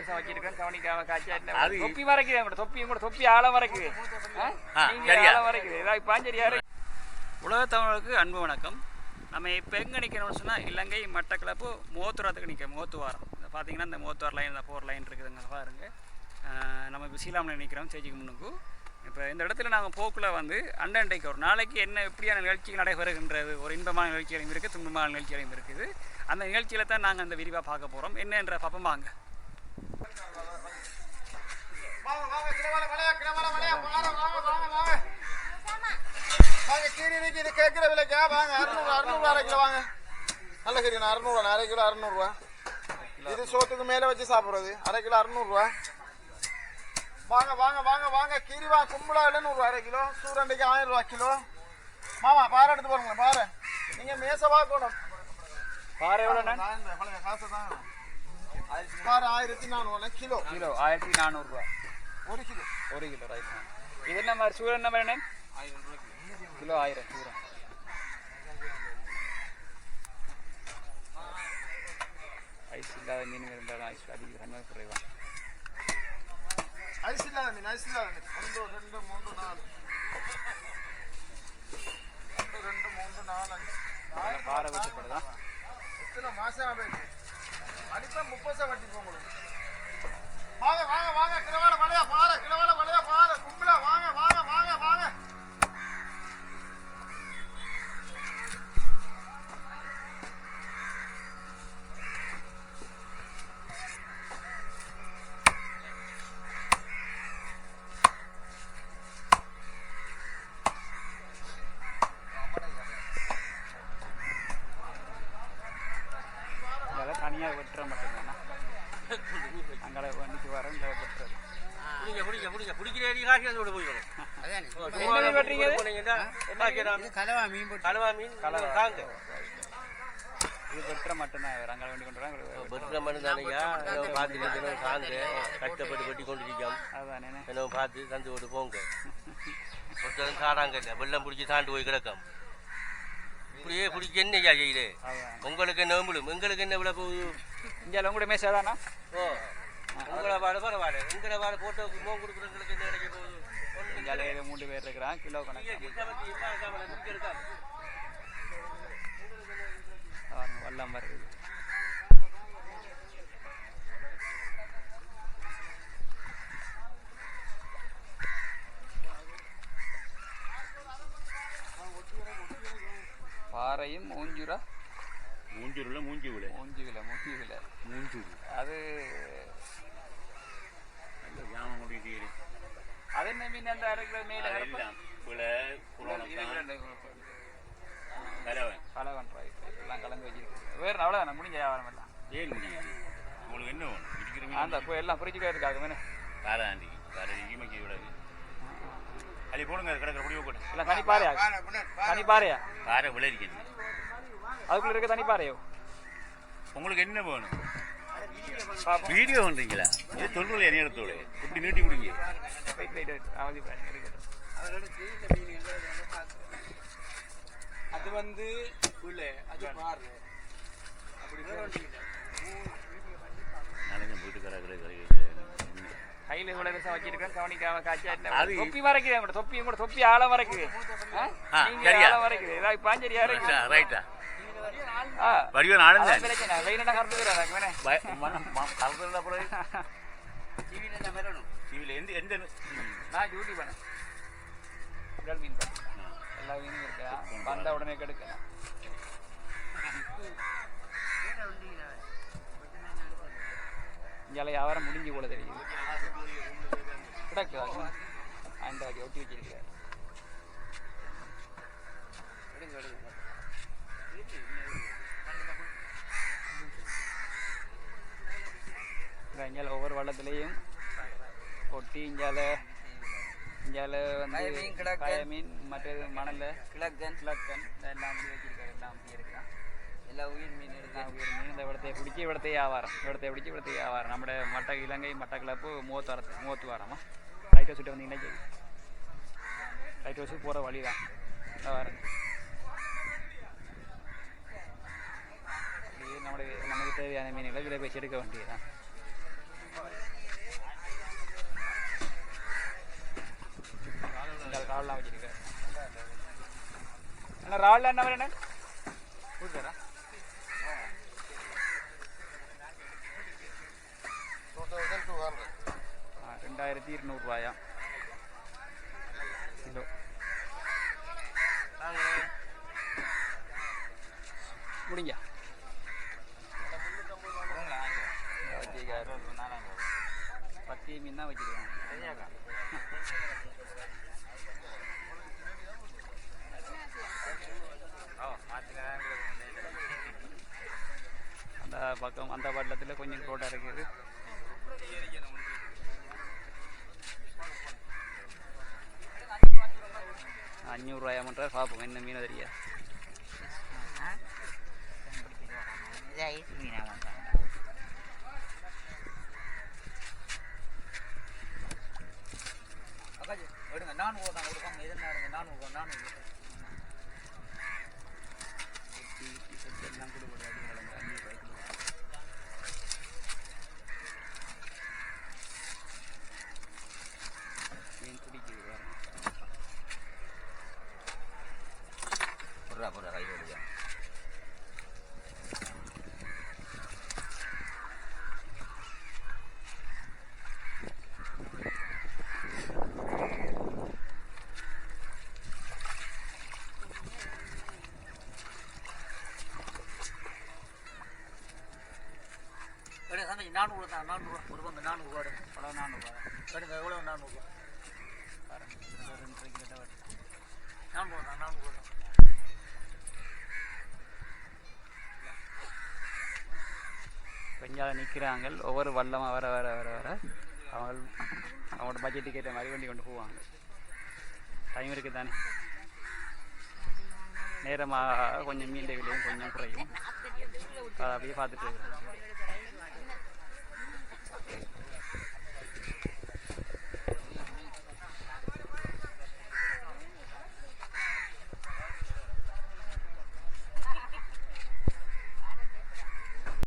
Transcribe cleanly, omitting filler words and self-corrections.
வருஷம் வச்சிருக்கேன் கவனிக்காம காய்ச்சா தொப்பி மறைக்குது கூட தொப்பி கூட தொப்பி ஆழம் மறைக்குது ஆழம் மறைக்குது ஏதாவது பாஞ்சரியாரு. உலக தமிழர்களுக்கு அன்பு வணக்கம். நம்ம இப்போ எங்கே நிற்கிறோம்னு சொன்னால் இலங்கை மட்டக்களப்பு மோத்துவாரத்துக்கு நிற்கிறோம். மோத்துவாரம் பார்த்தீங்கன்னா இந்த மோத்துவார் லைன் இந்த 4 லைன் இருக்குதுங்க பாருங்க. நம்ம இப்போ சீலாமணில் நிற்கிறோம் சேச்சிக்கு முன்னுக்கு. இப்போ இந்த இடத்துல நாங்கள் போக்கில் வந்து அண்டைக்கு ஒரு நாளைக்கு என்ன எப்படியான நிகழ்ச்சிகள் நடைபெறுகின்றது, ஒரு இன்பமான நிகழ்ச்சிகளையும் இருக்குது, துன்பமான நிகழ்ச்சிகளையும் இருக்குது. அந்த நிகழ்ச்சியில் தான் நாங்கள் அந்த விரிவாக பார்க்க போகிறோம். என்னன்ற பாப்பம் வாங்க. கேட்கிற விலைக்கா வாங்க 600 அரை கிலோ வாங்க. நல்ல கறி 600 அரை கிலோ 600 இது சோத்துக்கு மேல வச்சு சாப்பிடுறது. அரை கிலோ 600 வாங்க வாங்க வாங்க வாங்க. கீரிவா கும்பலா 700 அரை கிலோ. சூரண்டைக்கு 1000 கிலோ. மாமா பாறை எடுத்து போறீங்க. பாறை நீங்க மேச பார்க்கணும். பாறை எவ்வளவு காசு தான். பாறை 1400 kilo. Kilo 1400 1 kilo. 1 kilo right. இது என்ன மாதிரி சூரன் நம்பர் என்ன? 1000 கிலோ 1000 சூரன். ஐஸ் இல்லாத மீன் இருந்தாலும் ஐஸ் அதிக தன்மை குறைவா. ஐஸ் இல்லாத மீன் 1 2 3 4 1 2 3 4 பாறை வச்சுப்படுதா? எத்தனை மாசம் ஆகுது? அடிப்பா 30 வட்டி போங்க. வாங்க வாங்க வாங்க. கிலோவால வளையா பாறை. கிலோவால வளையா பாறை. கும்பலா வாங்க வாங்க வாங்க வாங்க. தனியாக வெட்டுற மட்டும்தானா? அங்கே வண்டிக்கு வர வெட்டுறது இது வெட்டுற மட்டும்தான் அங்கே வண்டி கொண்டு கஷ்டப்பட்டு வெட்டி கொண்டு இருக்கோம். அதுதானே என்ன பார்த்து தந்து விட்டு போங்க. ஒருத்தரும் காடாங்க இல்லை வெள்ளம் பிடிச்சி தாண்டு போய் கிடக்கும். இப்படியே பிடிச்சி என்னையா செய்யுது? உங்களுக்கு என்ன விழும், எங்களுக்கு என்ன விழா போகுது? இங்கே உங்களுடைய மேசாதானா? ஓ உங்களை பாடு பரவாயில்ல. உங்களை பாடு போட்டோ மோ கொடுக்குறவங்களுக்கு என்ன கிடைக்க போகுது? இங்கே 3 பேர் இருக்கிறான். கிலோ கணக்கு வெள்ளம் வருது. பாறையும் மூஞ்சூரா மூஞ்சூரில் மூஞ்சிவில அது அது என்ன மீன்? அந்த அரைக்கிற மேல கலவன் எல்லாம் கலந்து வச்சிருக்கு. வேற அவ்வளோதானே முடிஞ்ச வியாபாரம் எல்லாம். ஏன் முடியும்? உங்களுக்கு என்ன வேணும்? அந்த எல்லாம் பிரிச்சுக்கிறதுக்காக வேணும். காராண்டிக்கு விடாது அள்ளி போடுங்க. கிடக்கிற முடிவு போட்டு இல்லை தனிப்பாறையா? தனிப்பாறையா? பாறை விளைவிக்கணும். அதுக்குள்ள இருக்க தனிப்பாறையோ? உங்களுக்கு என்ன வேணும்? வீடியோ பண்றீங்களா? இது தொல்குள்ள எண்ணெயத்தோடு இப்படி நீட்டி குடிங்க. அது வந்து அது பாரு அப்படி கையில இவ்வளவு வருஷம் வச்சிருக்கேன் கவனிக்காம காய்ச்சா தொப்பி மறைக்குது கூட தொப்பி கூட தொப்பி ஆழம் மறைக்குது. ஆழம் மறைக்குது ஏதாவது பாஞ்சரியாரு ரைட்டா வடிவம் ஆனந்தம் பிரச்சனை வெயினா கறந்துறாங்க வேணே கறந்துறத அப்புறம் டிவில வரணும். டிவில எந்த நான் டியூட்டி பண்ணேன். உடல் மீன் பண்ணேன். எல்லா மீனும் இருக்கா வந்த உடனே கெடுக்கலாம். இங்கே வியாபாரம் முடிஞ்சு போல தெரியுது. கிடக்கு அந்த ஒட்டி வச்சிருக்கிறார். இங்கே ஒவ்வொரு வள்ளத்துலேயும் ஒட்டி இங்கால வந்து காய மீன் மற்றது மணலில் கிழக்கன் எல்லாம் அப்படி வச்சிருக்காரு. எல்லாம் அப்படி இருக்கான். எல்லா உயிர் மீன் எடுக்கலாம். உயிர் மீன் இந்த இடத்தை பிடிச்சி இடத்தை வியாபாரம் நம்மளோட இலங்கை மட்டக்களப்பு மூவத்துவாரமா லைட் வச்சுட்டு வந்தீங்கன்னா சரி. லைட் வச்சு போகிற வழி தான் வியாபாரம். நமக்கு தேவையான மீன்களை விலை பேசி எடுக்க வேண்டியதுதான். ராவல்லாம் வச்சிருக்காரு. அண்ணா ராவல் என்ன வரேண்ணே கொடுத்தாரா? 2200 ரூபாயா கிலோ. முடிஞ்சா பத்தி மீன் தான் வச்சிருக்காங்க. அந்த பக்கம் அந்த பள்ளத்தில் கொஞ்சம் ரோட்டா இருக்குது. $500 மட்டும் பார்ப்போம் என்ன மீன் தெரியா. மீன் பிடிக்குது கொஞ்சம் நிற்கிறாங்க. ஒவ்வொரு வல்லமாக வர வர வர வர அவங்களோட பட்ஜெட்டுக்கு ஏற்ற மாதிரி வண்டி கொண்டு போவாங்க. டைம் இருக்குது தானே, நேரமாக கொஞ்சம் மீன் விலையும் கொஞ்சம் குறையும். அப்படியே பார்த்துட்டு இருக்கிறாங்க.